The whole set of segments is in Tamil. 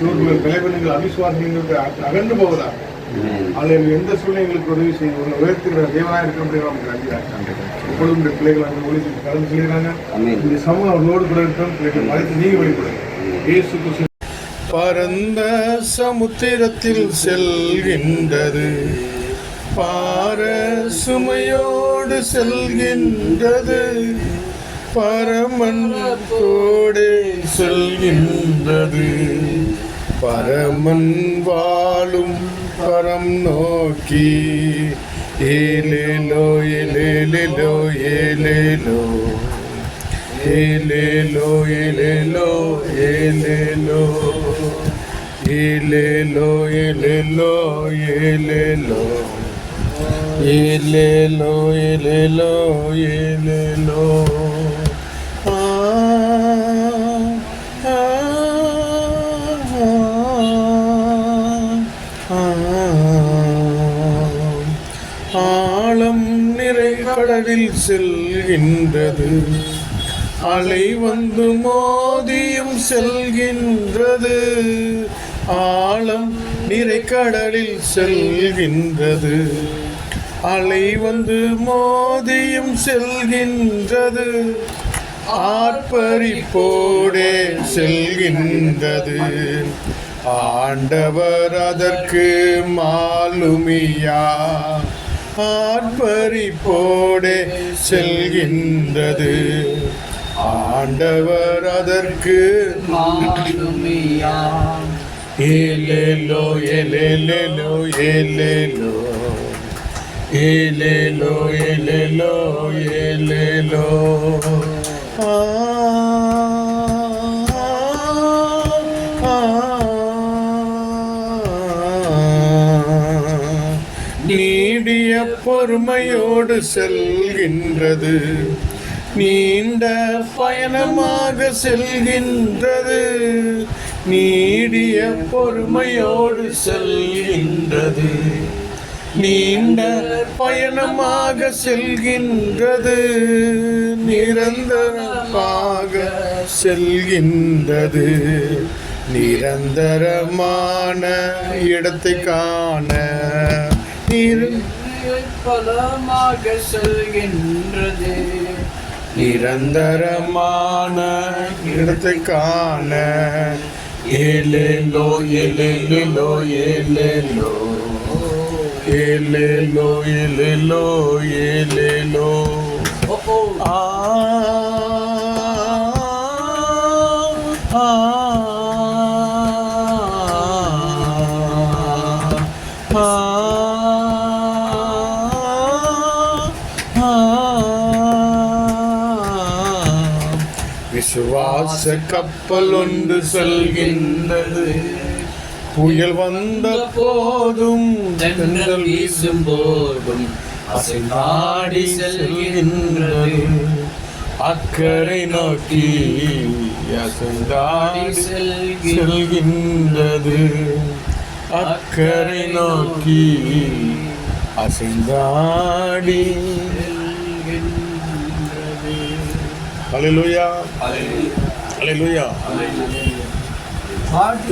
இவர்கள் தலைவர்கள் அவிசுவாசங்களுக்கு அகன்று போவதாக அதில் எந்த சூழ்நிலைகளுக்கு உதவி செய்ய உங்களை உயர்த்துகிற தேவனாக இருக்கிற முடியும் நமக்கு நன்றியாக இப்பொழுதும் இந்த பிள்ளைகள் அங்கே ஒளி கலந்து செய்கிறாங்க இந்த சமூகம் அவர்களோடு கூட இருக்கும் மறைத்து நீங்க வெளிப்படுங்க இயேசு கிறிஸ்து. பரந்த சமுத்திரத்தில் செல்கின்றது, பார சுமையோடு செல்கின்றது, பரமன் கோடே செல்கின்றது, பரமன் வாழும் பரம் நோக்கி ஏலேலோ ஏலேலோ ஏலேலோ ஏலேலோ ஏலேலோ ஏலேலோ ஏலேலோ ஏலேலோ ஏலேலோ ஏலேலோ ஏலேலோ ஏலேலோ ஆழம் நிறை கடலில் செல்கின்றது, அலை வந்து மோதியும் செல்கின்றது, ஆழம் நிறை கடலில் செல்கின்றது, அலை வந்து மோதியும் செல்கின்றது, ஆர்ப்பரிப்போடே செல்கின்றது, ஆண்டவர் அதற்கு மாலுமியா, ஆர்ப்பரிப்போடே செல்கின்றது, ஆண்டவர் அதற்கு மாலுமியா. ஏலேலோ ஏலேலோ ஏலேலோ ஏலேலோ ஏலேலோ ஏலேலோ நீடிய பொறுமையோடு செல்கின்றது, நீண்ட பயணமாக செல்கின்றது, நீடிய பொறுமையோடு செல்கின்றது, நீண்ட பயணமாக செல்கின்றது, நிரந்தரமாக செல்கின்றது, நிரந்தரமான இடத்தை காண பலமாக செல்கின்றது, நிரந்தரமான இடத்தை காண ஏலேலோ ஏலேலோ ஏலேலோ ஏலேலோ ஏலேலோ ஏலேலோ ஆ விசுவாச கப்பல் ஒன்று செல்கின்றது, புயல் வந்த போதும் தென்றல் வீசும் போதும் அசைந்தாடி செல்கின்றது, அக்கறை நோக்கி அசைந்தாடி செல்கின்றது, அக்கறை நோக்கி அசைந்தாடி. Hallelujah hallelujah.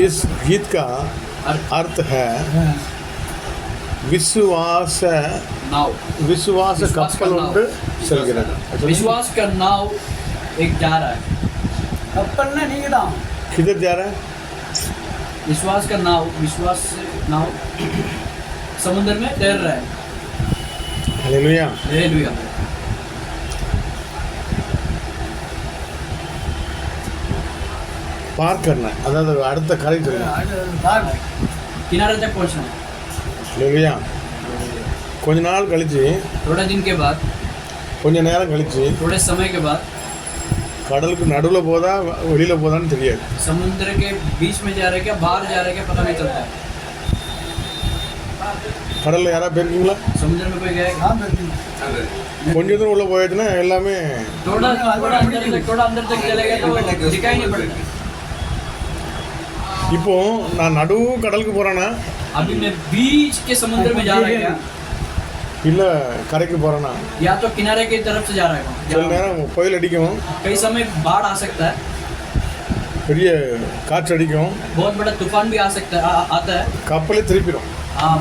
इस गीत का अर्थ है विश्वास नाव, विश्वास कपल उंड चलगिरद। विश्वास का नाव एक जा रहा है, कपल नहीं गिरा, किधर जा रहा है? विश्वास का नाव, विश्वास नाव समुद्र में तैर रहा है। Hallelujah hallelujah. पार करना है, अदाद அடுத்த கரை சொல்லுங்க, किनारे तक पहुंचना है। हालेलुया। கொஞ்ச நாள் கழிச்சு, थोड़े दिन के बाद, கொஞ்ச நேரம் கழிச்சு, थोड़े समय के बाद கடலுக்கு நடுவுல போதா வெளியில போதான்னு தெரியாது, समुद्र के बीच में जा रहे क्या बाहर जा रहे क्या पता नहीं चलता है। கடல்ல யாரா போயிருக்கீங்களா? समुद्र में कोई गया? हाँ, கொஞ்ச தூரம் உள்ள போயாச்சுன்னா எல்லாமே थोड़ा अंदर तक चले गए तो दिखाई नहीं पड़ेगा। இப்போ நான் நடு கடலுக்கு போறேனா, अभी मैं बीच के समुद्र में जा रहा है क्या, இல்ல கரைக்கு போறேனா? या तो किनारे की तरफ से जा रहा है। சில நேரம் புயல் அடிக்கும், कई समय बाढ़ आ सकता है, பெரிய காற்றடிக்கும், बहुत बड़ा तूफान भी आ सकता है आता है, கப்பலே திருப்பிடும்.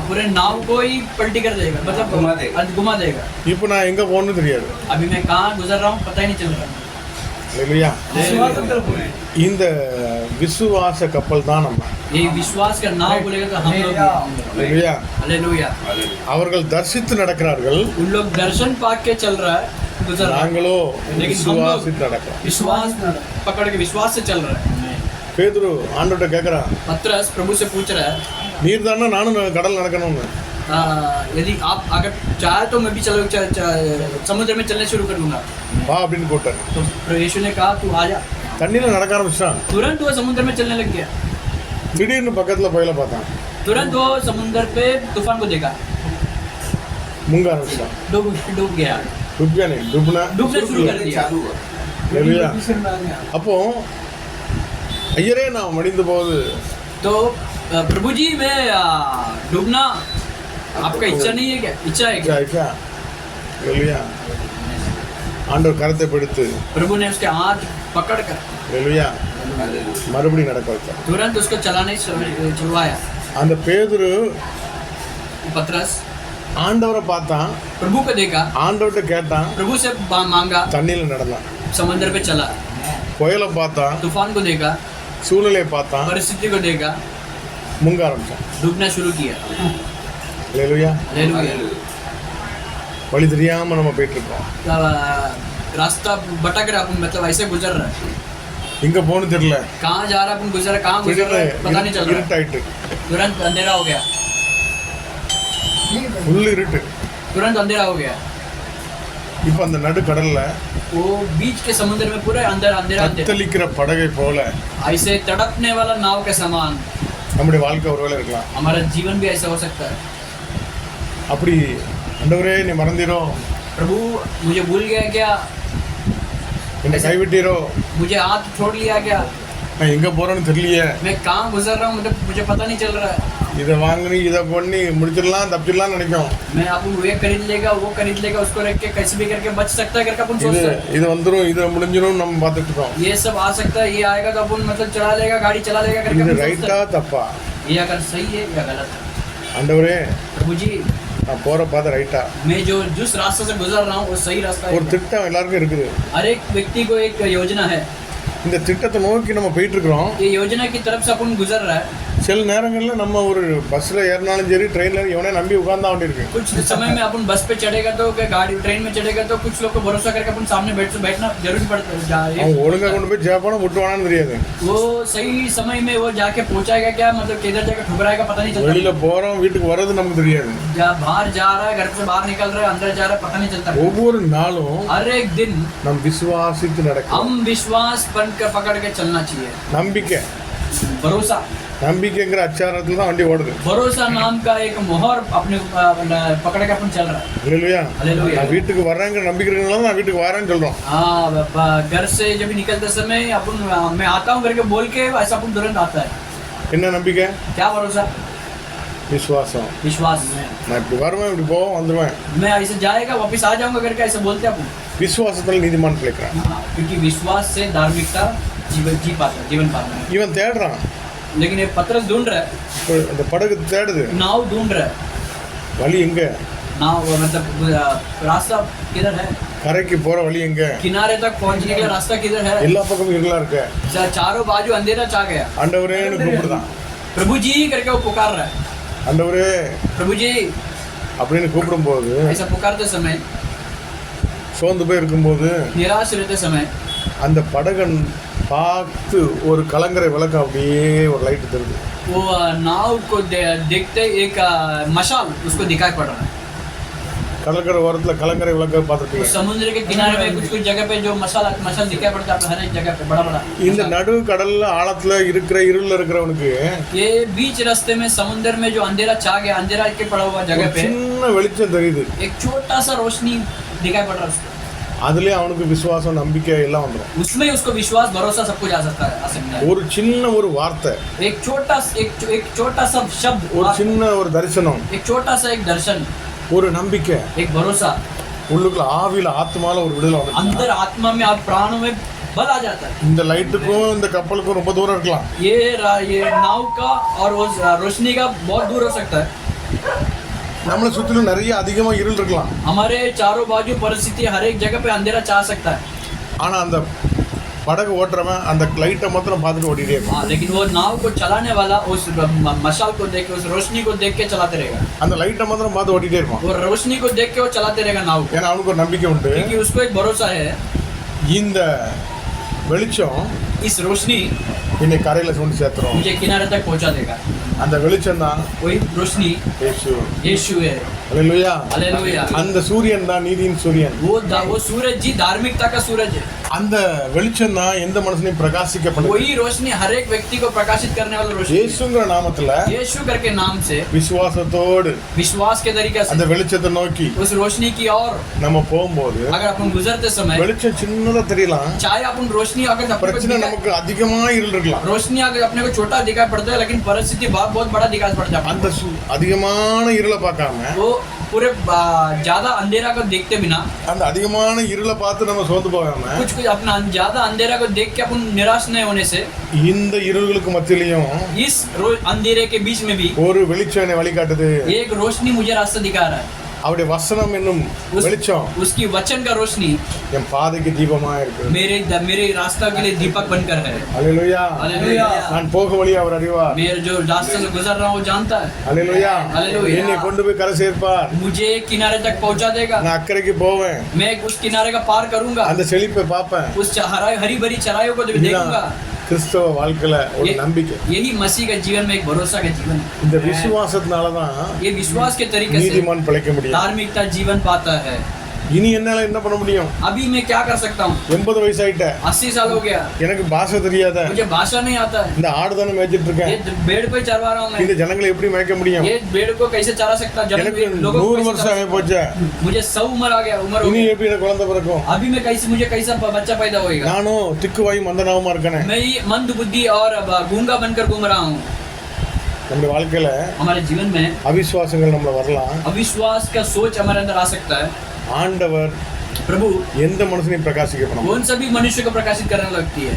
पूरे नाव को ही पलटी कर देगा, मतलब घुमा देगा. இப்போ நான் எங்கே போகணும்னு தெரியாது. अभी मैं कहाँ गुजर रहा हूँ पता ही नहीं चल रहा. இல்லையா? இந்த விசுவாச கப்பல் தான் நம்ம. ये विश्वास का नाव बोलेगा तो हम लोग இல்லையா? हालेलुया. அவர்கள் தரிசித்து நடக்கிறார்கள், उन लोग दर्शन पाके के चल रहा है, गुजर रहा है. நாங்களோ लेकिन हम लोग விசுவாசித்து நடக்கிறோம். विश्वास पकड़ के विश्वास से चल रहा है. பேதுரு ஆண்டவர்கிட்ட கேட்குறான், पतरस प्रभु से पूछ रहा है, நீர் தானே நானும் கடல் நடக்கணும்னு. यदि आप अगर चाहे तो मैं भी समुद्र में चलने शुरू कर दूंगा. வா அப்படின்னு கூப்பிட்டாரு. तो यीशु ने कहा तू आ जा. தண்ணியில் நடக்க ஆரம்பிச்சான். तुरंत वो समुद्र में चलने लग गया. திடீர்னு பக்கத்தில் புயலை பார்த்தான், तुरंत वो समुद्र पे तूफान को देखा, முங்க ஆரம்பிச்சான். डूब गया, डूबना शुरू कर दिया. இல்லையா? அப்போ ஐயரே நான் மடிந்து போகுது. तो प्रभु जी मैं डूबना आपका इच्छा नहीं है क्या? इच्छा है क्या? இல்லையா? ஆண்டவர் கரத்தை பிடித்து प्रभु ने उसके हाथ पकड़ कर இல்லையா மறுபடியும் நடக்க வச்சார். तुरंत उसको चलाने चलवाया. அந்த பேதுரு पतरस ஆண்டவரை பார்த்தான், प्रभु को देखा, ஆண்டவர்கிட்ட கேட்டான், प्रभु से मांगा, தண்ணியில் நடந்தான். समुद्र पे चला, புயலை பார்த்தான், तूफान को देखा, சூழ்நிலையை பார்த்தான், परिस्थिति को देखा, முங்க ஆரம்பிச்சான். डूबना शुरू किया. இல்லையா? हालेलुया. வழி தெரியாம நம்ம போயிட்டு இருக்கோம். रास्ता भटक रहा अपन, मतलब ऐसे गुजर रहा है, எங்க போகணும் தெரியல, कहाँ जा रहा अपन, गुजर कहाँ गुजर रहा है पता नहीं चल रहा. இருட்டாயிட்டு, तुरंत अंधेरा हो गया, ஃபுல் இருட்டு. तुरंत अंधेरा हो गया. இப்போ அந்த நடுக்கடல்ல वो बीच के समुद्र में पूरा अंदर अंधेरा தத்தளிக்கிற படகை போல ऐसे तड़पने वाला नाव के समान நம்முடைய வாழ்க்கை ஒருவேளை இருக்கலாம். हमारा जीवन भी ऐसा हो सकता है. அப்படி ஆண்டவரே நீ மறந்தீரோ, प्रभु मुझे भूल गया क्या, என்னை கைவிட்டீரோ, मुझे हाथ छोड़ लिया क्या, நான் எங்க போறேன்னு தெரியலையே, मैं कहाँ गुजर रहा हूँ, मतलब मुझे पता नहीं चल रहा है. இதை வாங்கி இதை பண்ணி முடிச்சிடலாம் தப்பிடலாம் நினைக்கும். मैं अपन वो खरीद लेगा, वो खरीद लेगा, उसको रख के कैसे भी करके बच सकता है करके अपन सोचते हैं. இது வந்துடும், இது முடிஞ்சிடும் நம்ம பார்த்துட்டு இருக்கோம். ये सब आ सकता है, ये आएगा तो अपन मतलब चला लेगा, गाड़ी चला लेगा करके இது अपन सोचते ரைட்டா हैं. தப்பா? ये अगर सही है या गलत है. ஆண்டவரே प्रभु जी நான் போற பாதை ரைட்டா? मैं जिस रास्ते से गुजर रहा हूँ वो सही रास्ता ஒரு है. திட்டம் எல்லாருக்கும் இருக்குது. हर एक व्यक्ति को एक योजना है. இந்த திட்டத்தை நோக்கி நம்ம போயிட்டு இருக்கிறோம். ये योजना की तरफ से अपन गुजर रहा है. சில நேரங்களில் நம்ம ஒரு பஸ்ஸில் ஏறினாலும் சரி, ட்ரெயினில் எவனே நம்பி உட்கார்ந்தா வேண்டியிருக்கு. कुछ समय में अपन बस पे चढ़ेगा तो गाड़ी ट्रेन में चढ़ेगा तो कुछ लोग को भरोसा करके अपन सामने बैठना जरूरी पड़ता है. அவன் ஒழுங்கா கொண்டு போய் ஜெபான விட்டுவானான்னு தெரியாது. वो सही समय में वो जाके पहुंचाएगा क्या, मतलब किधर जाकर ठुकराएगा पता नहीं चलता. வெளியில போறோம், வீட்டுக்கு வர்றது நமக்கு தெரியாது. बाहर जा रहा है, घर से बाहर निकल रहा है, अंदर जा रहा है, पता नहीं चलता. ஒவ்வொரு நாளும் हर एक दिन நம் விசுவாசித்து நடக்கும். हम विश्वास बनकर पकड़ के चलना चाहिए. நம்பிக்கை, भरोसा, நம்பிக்கைங்கிற அச்சாரத்துல தான் வண்டி ஓடுது. भरोसा नाम का एक मोहर अपने पकड़ के अपन चल रहा है. இல்லையா? हालेलुया. நான் வீட்டுக்கு வர்றேங்கிற நம்பிக்கை இருக்கனால நான் வீட்டுக்கு வரேன்னு சொல்றோம். हाँ, घर से जब निकलते समय अपन मैं आता हूँ करके बोल के ऐसा अपन तुरंत आता है. என்ன நம்பிக்கை? क्या भरोसा? விசுவாசம். विश्वास. நான் இப்படி வருவேன், இப்படி போவேன், வந்துடுவேன். मैं ऐसे जाएगा वापस आ जाऊंगा करके ऐसे बोलते हैं अपन. விசுவாசத்தில் நீதிமான் பிழைக்கிறான். क्योंकि विश्वास से धार्मिकता जीवन पाता है. இவன் தேடுறான், लेकिन ये पतरस ढूंढ रहा है, அந்த படகு தேடுது, नाव ढूंढ रहा है. வழி எங்க? नाव मतलब रास्ता किधर है, கரைக்கு போற வழி எங்க? किनारे तक पहुंचने के लिए रास्ता किधर है. எல்லா பக்கமும் இருளா இருக்க. चारों बाजू अंधेरा छा गया. ஆண்டவரேன்னு கூப்பிடுதான். प्रभु जी करके वो पुकार रहा है. ஆண்டவரே प्रभु जी அப்படின்னு கூப்பிடும்போது, ऐसा पुकारते समय, சோர்ந்து போய் இருக்கும்போது, निराश रहते समय அந்த படகன் பார்த்து ஒரு கலங்கரை விளக்கு அப்படியே ஒரு லைட் தெரியுது. वो नाव को देखते एक मशाल उसको दिखाई पड़ रहा है. கடற்கரை ஓரத்துல கலங்கரை விளக்கு பார்த்துருப்பீங்க. समुद्र के किनारे में कुछ जगह पे जो मशाल दिखाई पड़ता है हर एक जगह पे बड़ा बड़ा. இந்த நடு கடல்ல ஆழத்துல இருக்கிற இருள்ல இருக்கிறவனுக்கு ये बीच रास्ते में समुद्र में जो अंधेरा छा गया, अंधेरा के पड़ा हुआ जगह पे சின்ன வெளிச்சம் தெரியுது. एक छोटा सा रोशनी दिखाई पड़ रहा है उसको. அதுலயே அவனுக்கு விசுவாசம், நம்பிக்கை எல்லாம் வந்துடும். उसमें उसको विश्वास भरोसा सब कुछ आ सकता है. ஒரு சின்ன ஒரு வார்த்தை, एक छोटा सा शब्द, ஒரு சின்ன ஒரு தரிசனம், एक छोटा सा एक दर्शन, ஒரு நம்பிக்கை, एक भरोसा, உள்ளுக்குள்ள ஆவியில ஆத்மால ஒரு விடுதலை வந்து अंदर आत्मा में आप प्राणों में बल आ जाता है। இந்த லைட்டுக்கும் இந்த கப்பலுக்கும் ரொம்ப தூரம் இருக்கலாம். ये नाव का और उस रोशनी का बहुत दूर हो सकता है. நம்மளை சுற்றிலும் நிறைய அதிகமா இருள் இருக்கலாம். हमारे चारों बाजू परिस्थिति हर एक जगह पे अंधेरा चाह सकता है. ஆனா அந்த படகு ஓட்டுறவன் அந்த லைட்டை மாத்திரம் பார்த்துட்டு ஓடிட்டே இருப்பான். लेकिन वो नाव को चलाने वाला उस मशाल को देख के, उस रोशनी को देख के चलाते रहेगा. அந்த லைட்டை மாத்திரம் பார்த்து ஓடிட்டே இருப்பான். वो रोशनी को देख के वो चलाते रहेगा नाव को. ஏன்னா அவனுக்கு ஒரு நம்பிக்கை உண்டு. क्योंकि उसको एक भरोसा है. இந்த வெளிச்சம் इस रोशनी என்னை கரையில கொண்டு சேர்த்துரும். मुझे किनारे तक पहुंचा देगा. அந்த வெளிச்சம் தான் वही रोशनी यीशु है. அல்லேலூயா. हालेलुया. அந்த சூரியன் தான் நீதியின் சூரியன். वो सूरज जी धार्मिकता का सूरज है. அந்த வெளிச்சம் தான் எந்த மனுஷனையும் பிரகாசிக்க பண்ணுது. वही रोशनी हर एक व्यक्ति को प्रकाशित करने वाला रोशनी. இயேசுங்கிற நாமத்துல यीशु करके नाम से விசுவாசத்தோடு विश्वास के तरीके से அந்த வெளிச்சத்தை நோக்கி उस रोशनी की ओर நம்ம போகும்போது अगर अपन गुजरते समय வெளிச்சம் சின்னதா தெரியலாம். चाहे अपन रोशनी अगर अपने பிரச்சனை நமக்கு அதிகமா இருள் இருக்கலாம். रोशनी अगर अपने को छोटा दिखाई पड़ता है, लेकिन परिस्थिति बहुत बड़ा दिखाई पड़ जाता है. அந்த அதிகமான இருளை பார்க்காம वो पूरे ज्यादा अंधेरा को देखते बिना, அந்த அதிகமான இருளை பார்த்து நம்ம சோர்ந்து போகாம कुछ अपना ज्यादा अंधेरा को देख के अपन निराश नहीं होने से இந்த இருளுக்கு மத்தியிலையும் इस अंधेरे के बीच में भी ஒரு வெளிச்சம் என்னை வழிகாட்டுது. एक रोशनी मुझे रास्ता दिखा रहा है. அவருடைய வசனம் என்னும் வெளிச்சம் उसकी वचन का रोशनी என் பாதைக்கு தீபமா இருக்கு. मेरे रास्ता के लिए दीपक बनकर है. அல்லேலூயா. हालेलुया. நான் போக வழி அவர் அறிவார். मेरे जो रास्ते से गुजर रहा हूँ वो जानता है. அல்லேலூயா. हालेलुया. என்னை கொண்டு போய் கரை சேர்ப்பார். मुझे किनारे तक पहुंचा देगा. நான் அக்கறைக்கு போவேன். मैं उस किनारे का पार करूंगा. அந்த செழிப்பை பார்ப்பேன். उस हरी भरी चराइयों को देखूंगा. கிறிஸ்தவ வாழ்க்கையில ஒரு நம்பிக்கை. यही मसीह का जीवन में एक भरोसा का जीवन है. இந்த விசுவாசத்தினால தான் ये विश्वास के तरीके से நீதிமான் பிழைக்க முடியும். धार्मिकता जीवन पाता है. இனி என்னால என்ன பண்ண முடியும்? अभी मैं क्या कर सकता हूँ? 80 வயசாயிட்ட 80 साल हो गया. எனக்கு பாஷை தெரியாத मुझे भाषा नहीं आता है. இந்த ஆடு தானே மேய்ச்சிட்டு இருக்கேன். ये भेड़ को ही चरवा रहा हूँ मैं. இந்த ஜனங்களை எப்படி மேய்க்க முடியும்? ये भेड़ को कैसे चरा सकता? எனக்கு 100 வருஷம் ஆகி போச்சு. मुझे 100 उम्र आ गया. उम्र हो இனி गई. எப்படி எனக்கு குழந்தை பிறக்கும்? अभी मैं मुझे कैसा बच्चा पैदा होएगा? நானும் திக்குவாய் மந்தனாவுமா இருக்கேன். मैं ही मंद बुद्धि और गूंगा बनकर घूम रहा हूँ. நம்முடைய வாழ்க்கையில हमारे जीवन में அவிசுவாசங்கள் நம்மள வரலாம். अविश्वास का सोच हमारे अंदर आ सकता है. ஆண்டவர் प्रभु எந்த மனுஷனையும் பிரகாசிக்க பண்ணணும். कौन सभी मनुष्य को प्रकाशित करने लगती है.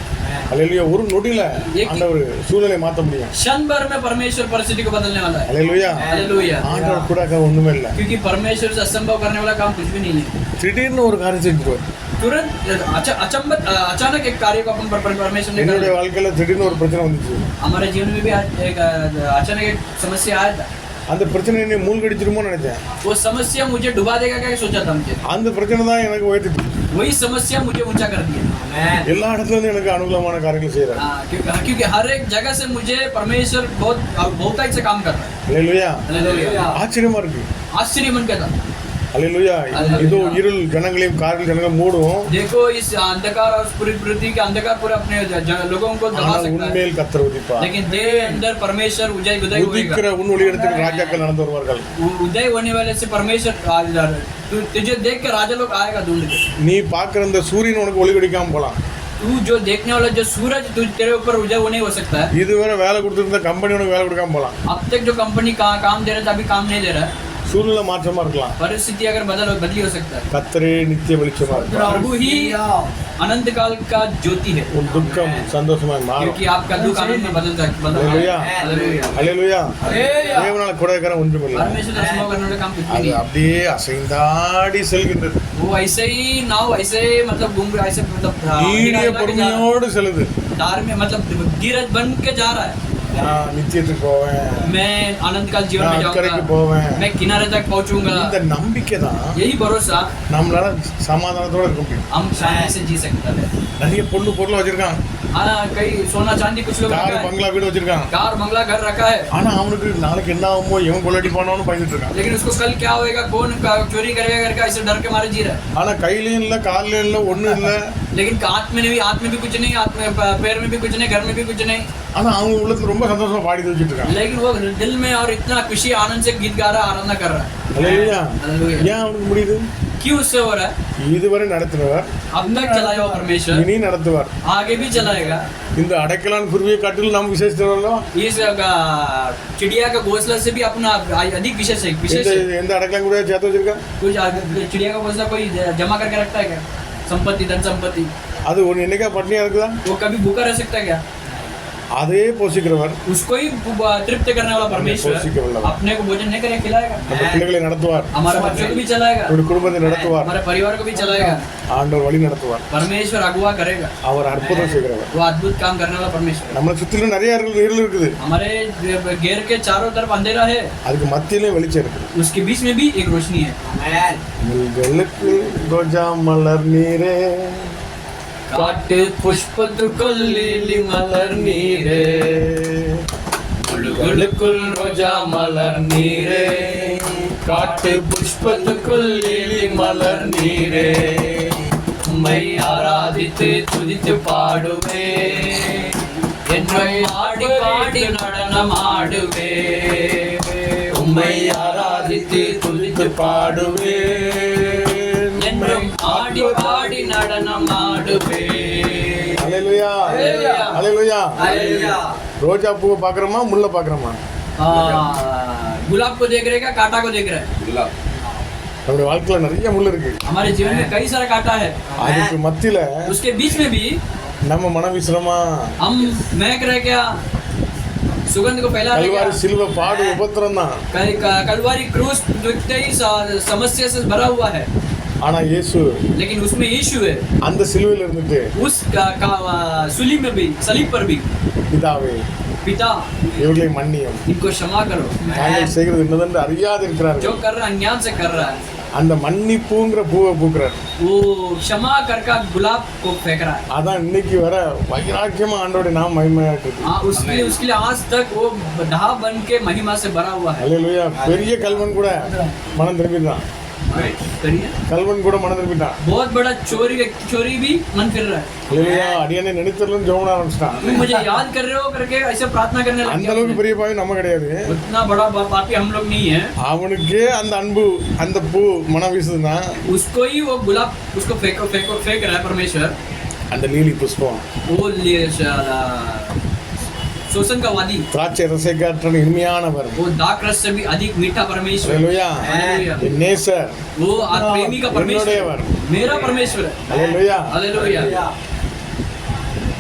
அல்லேலூயா. ஒரு நொடியில ஆண்டவர் சூழலை மாத்த முடியும். क्षण भर में परमेश्वर परिस्थिति को बदलने वाला है. அல்லேலூயா. हालेलुया. ஆண்டவர் கூட ஒண்ணுமே இல்ல. क्योंकि परमेश्वर से असंभव करने वाला काम कुछ भी नहीं है. திடீர்னு ஒரு காரியம் செஞ்சுருவார். तुरंत अचानक एक कार्य को अपन परमेश्वर ने என்னுடைய कर. வாழ்க்கையில திடீர்னு ஒரு பிரச்சனை வந்துச்சு. हमारे जीवन में भी एक अचानक एक समस्या आया था. அந்த பிரச்சனை என்னை மூழ்கடிச்சிருமோன்னு நினைச்சேன். वो समस्या मुझे डुबा देगा क्या सोचा था मुझे. அந்த பிரச்சனை தான் எனக்கு உயர்த்திட்டு वही समस्या मुझे ऊंचा कर दिया. எல்லா இடத்துல இருந்து எனக்கு அனுகூலமான காரியங்கள் செய்யறாரு. क्योंकि हर एक जगह से मुझे परमेश्वर बहुत से काम कर रहा है. அல்லேலூயா. हालेलुया. ஆச்சரியமா இருக்கு. आश्चर्य मन कहता. அல்லேலூயா. இதோ இருள் ஜனங்களையும் காரில் ஜனங்கள் மூடும். देखो इस अंधकार और पूरी पृथ्वी के अंधकार पूरे अपने लोगों को दबा ஆனால் सकता है. உண்மையில் கர்த்தர் உதிப்பார். लेकिन तेरे अंदर परमेश्वर उदय होएगा. உதிக்கிற உன் ஒளியிடத்துக்கு ராஜாக்கள் நடந்து வருவார்கள். उदय होने वाले से परमेश्वर तुझे देख के राजा लोग आएगा ढूंढ के. நீ பார்க்குற இந்த சூரியன் உனக்கு ஒளி கிடைக்காம போலாம். तू जो देखने वाला जो सूरज तेरे ऊपर उदय वो नहीं हो सकता है. இதுவரை வேலை கொடுத்துருந்த கம்பெனி உனக்கு வேலை கொடுக்காம போலாம். अब तक जो कंपनी काम दे रहा था अभी काम नहीं दे रहा है. சூழ்நிலை மாற்றமா இருக்கலாம். परिस्थिति अगर बदली हो सकता है. கர்த்தரே நித்திய வெளிச்சமா இருப்பார். प्रभु ही अनंत काल का ज्योति है. உன் துக்கம் சந்தோஷமாய் மாறும். क्योंकि आपका दुख आनंद में बदल அல்லேலூயா. அல்லேலூயா. हालेलुया. தேவனால குறைக்கிற ஒன்றுமில்லை. परमेश्वर का संभव करने वाला काम कुछ भी அது नहीं है. அப்படியே அசைந்தாடி செல்கின்றது. वो ऐसे ही नाव ऐसे मतलब घूम रहा है, ऐसे मतलब நீடிய பொறுமையோடு செல்லுது. धार में मतलब धीरज बन के जा रहा है. நான் நித்தியத்துக்கு போவேன். मैं आनंद काल जीवन में நான் அக்கறைக்கு जाऊंगा. போவேன். मैं किनारे तक पहुंचूंगा. இந்த நம்பிக்கை தான் यही भरोसा நம்மளால சமாதானத்தோட இருக்க முடியும். हम शांति से जी सकते हैं. நிறைய பொருள் வச்சிருக்கான். कई सोना चांदी कुछ लोग கார் रखा है. பங்களா வீடு வச்சிருக்கான். कार बंगला घर रखा है. ஆனா அவனுக்கு நாளைக்கு என்ன ஆகுமோ இவன் கொள்ளடி போனவனு பயந்துட்டு இருக்கான். लेकिन उसको कल क्या होएगा, कौन चोरी करेगा करके ऐसे डर के मारे जी रहा है. ஆனா கையிலயும் இல்ல கால்லயும் இல்ல ஒண்ணும் இல்ல. लेकिन हाथ में भी कुछ नहीं, हाथ में पैर में भी कुछ नहीं, घर में भी कुछ नहीं. ஆனா அவங்க உள்ளத்துல ரொம்ப சந்தோஷமா பாடி வச்சிட்டு இருக்கான். लेकिन वो दिल में और इतना खुशी आनंद से गीत गा रहा है, आराधना कर रहा है. அல்லேலூயா. हालेलुया. ஏன் அவனுக்கு முடியுது? क्यों उससे हो रहा है? இதுவரை நடத்தினவர் अब तक चलाया हुआ परमेश्वर இனி நடத்துவார். आगे भी चलाएगा. இந்த அடைக்கலான் குருவியை காட்டிலும் நாம் விசேஷித்தவர்களோ? इस चिड़िया का घोंसला से भी अपना अधिक विशेष है. எந்த அடைக்கலான் குருவியை சேர்த்து வச்சிருக்கா? कुछ चिड़िया का घोंसला कोई जमा करके रखता है क्या? संपत्ति, धन संपत्ति அது ஒன்று என்னைக்கா பட்னியாக இருக்குதா? वो कभी भूखा रह सकता है क्या? அதே போஷிக்கிறவர் उसको ही तृप्त करने वाला परमेश्वर अपने को भोजन नहीं करे खिलाएगा, நம்ம பிள்ளைகளை நடத்துவார், हमारे बच्चों को भी चलाएगा, நம்முடைய குடும்பத்தை நடத்துவார், हमारे परिवार को भी चलाएगा। ஆண்டவர் வழி நடத்துவார். परमेश्वर अगुवा करेगा, அவர் அற்புதம் செய்கிறவர். वो अद्भुत काम करने वाला परमेश्वर। நம்மளை சுற்றிலும் நிறைய இருள் இருக்குது, हमारे घेर के चारों तरफ अंधेरा है, அதுக்கு மத்தியிலே வெளிச்சம் இருக்குது. उसके बीच में भी एक रोशनी है। உங்களுக்கு ரோஜா மலர் நீரே, காட்டு புஷ்பத்துக்குள் லில்லி மலர் நீரே, முழுகளுக்குள் ரோஜா மலர் நீரே, காட்டு புஷ்பத்துக்குள் லில்லி மலர் நீரே, உம்மை ஆராதித்து துதித்து பாடுவே, என்னை ஆடி பாடி நடனம் ஆடுவே, உம்மை ஆராதித்து துதித்து பாடுவே, என்றும் ஆடி பாடி நடனம் ஆடுவே। அல்லேலூயா அல்லேலூயா हालेलुया। ரோஜா பூவை பார்க்குறோமா, முல்லை பார்க்குறோமா? गुलाब को देख रहे क्या, कांटा को देख रहे? நம்முடைய வாழ்க்கையில் நிறைய முள் இருக்கு, हमारे जीवन में कई सारा कांटा है, அதுக்கு மத்தியில उसके बीच में भी நம்ம மனம் வீசுறோமா? हम महक रहे क्या, सुगंध को फैला रहे கல்வாரி क्या? சிலுவை பாடு உபத்திரம் தான், कलवारी क्रूस ही समस्या से भरा हुआ है, ஆனா இயேசு लेकिन उसमें यीशु है, அந்த சிலுவையில் இருந்துட்டு उस सूली में भी, सलीब पर भी, பிதாவே पिता இவர்களை மன்னியும், इनको क्षमा करो, தாங்கள் செய்கிறது என்னதென்று அறியாது जो இருக்கிறார்கள். कर रहा है अज्ञान से कर रहा है, அந்த மன்னிப்புங்கிற பூவை பூக்குறார். वो क्षमा कर का गुलाब को फेंक रहा है। அதான் இன்னைக்கு வர வைராக்கியமா ஆண்டோட நாம் மகிமையாட்டு இருக்கு. हाँ, उसके लिए आज तक वो ढा बन के महिमा से भरा हुआ है। அல்லேலூயா. பெரிய கல்வன் கூட மனம் திரும்பிட்டான், करिए। கல்வன் கூட மனம் திரும்பிட்டான். बहुत बड़ा चोरी भी मन फिर रहा है, அல்லேலூயா. அடியானே நினைத்தலும் ஜெபம் ஆரம்பிச்சிட்டான். तुम मुझे याद कर रहे हो करके ऐसे प्रार्थना करने लग அந்த गया। அளவுக்கு பெரிய பாவி நம்ம கிடையாது. उतना बड़ा पापी हम लोग नहीं है। அவனுக்கே அந்த அன்பு அந்த பூ மனம் வீசுதுன்னா उसको ही वो गुलाब उसको फेंक रहा है परमेश्वर, அந்த நீலி புஷ்பம் वो शोषण का वादी, திராட்சை ரசை காற்ற இனிமையானவர். वो दाक रस से भी अधिक मीठा परमेश्वर, அல்லேலூயா. हालेलुया। என் நேசர், वो प्रेमी का என்னுடையவர். परमेश्वर, मेरा परमेश्वर है, அல்லேலூயா. हालेलुया।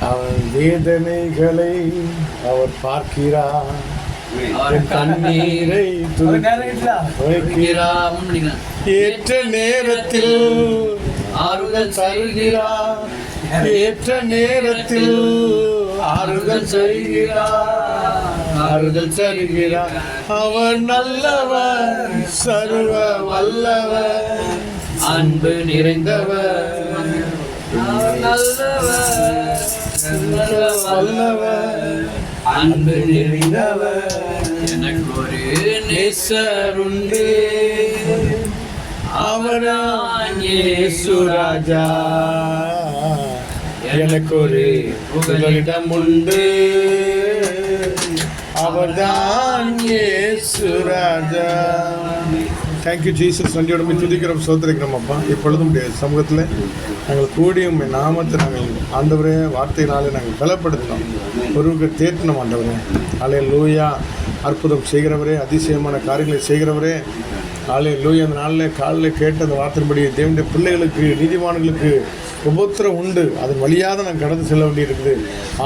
அவன் வேதனைகளை அவர் பார்க்கிறார், और என் கண்ணீரை துடைக்கிறார். ஏற்ற நேரத்தில் ஆறுதல் தருகிறார், ஏற்ற நேரத்தில் ஆறுதல் தருகிறார், ஆறுதல் தருகிறார். அவர் நல்லவர், சர்வ வல்லவர், அன்பு நிறைந்தவர், நல்லவர், சர்வ வல்லவர், அன்பு நிறைந்தவர். எனக்கு ஒரு நேசர் உண்டு, அவரான் இயேசு ராஜா, எனக்கு ஒரு புகலிடம் உண்டு, அவர்தான் இயேசு ராஜா. Thank you Jesus. நன்றியோட துதிக்கிறோம், சோதரிக்கிறோம் அப்பா. இப்பொழுதும் சமூகத்தில் நாங்கள் கூடியும் நாமத்தை நாங்கள் ஆண்டவரே வார்த்தையினாலே நாங்கள் பலப்படுத்தினோம், ஒருவருக்கு தேற்றினோம் ஆண்டவரே. அல்லேலூயா. அற்புதம் செய்கிறவரே, அதிசயமான காரியங்களை செய்கிறவரே, அல்லேலூயா. அந்த நாளில் காலையில் கேட்ட அந்த வார்த்தையின்படி தேவனுடைய பிள்ளைகளுக்கு நீதிமான்களுக்கு உபத்திரம் உண்டு, அதன் வழியாக நாங்கள் கடந்து செல்ல வேண்டியிருக்குது.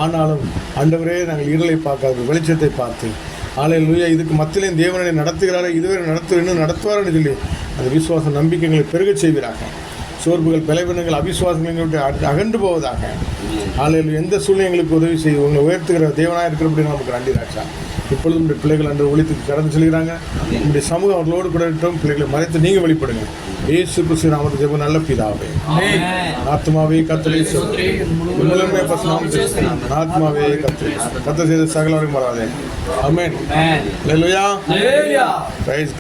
ஆனாலும் ஆண்டவரே நாங்கள் இருளை பார்க்காது வெளிச்சத்தை பார்த்து, அல்லேலூயா, இதுக்கு மத்தியிலே தேவனை நடத்துகிறாரே, இதுவரை இன்னும் நடத்துவார்னு சொல்லி அந்த விசுவாச நம்பிக்கைகளை பெருகச் செய்வீராக. சோர்வுகள், பலவீனங்கள், அவிசுவாசங்களை விட்டு அகன்று போவதாக. அல்லேலூயா. எந்த சூழ்நிலை எங்களுக்கு உதவி செய்து உங்களை உயர்த்துகிற தேவனாக இருக்கிறபடி நமக்கு நன்றி ராஜா. இப்பொழுது உங்களுடைய பிள்ளைகள் அன்று ஒழித்துக்கு கடந்து செல்கிறாங்க. உங்களுடைய சமூகம் அவர்களோடு கூட இருக்கட்டும். பிள்ளைகளை மறைத்து நீங்கள் வெளிப்படுங்க. இயேசு கிறிஸ்து நாமத்தில் ஜெபம் நல்ல பிதாவே. ஆத்மாவே கர்த்தரை ஸ்தோத்திரி, முழுமே பரிசுத்தம் ஆத்மாவே கர்த்தரை கர்த்தர் செய்த சகலவரையும் மறவாதே. ஆமென். அல்லேலூயா. हालेलुया। பிரைஸ்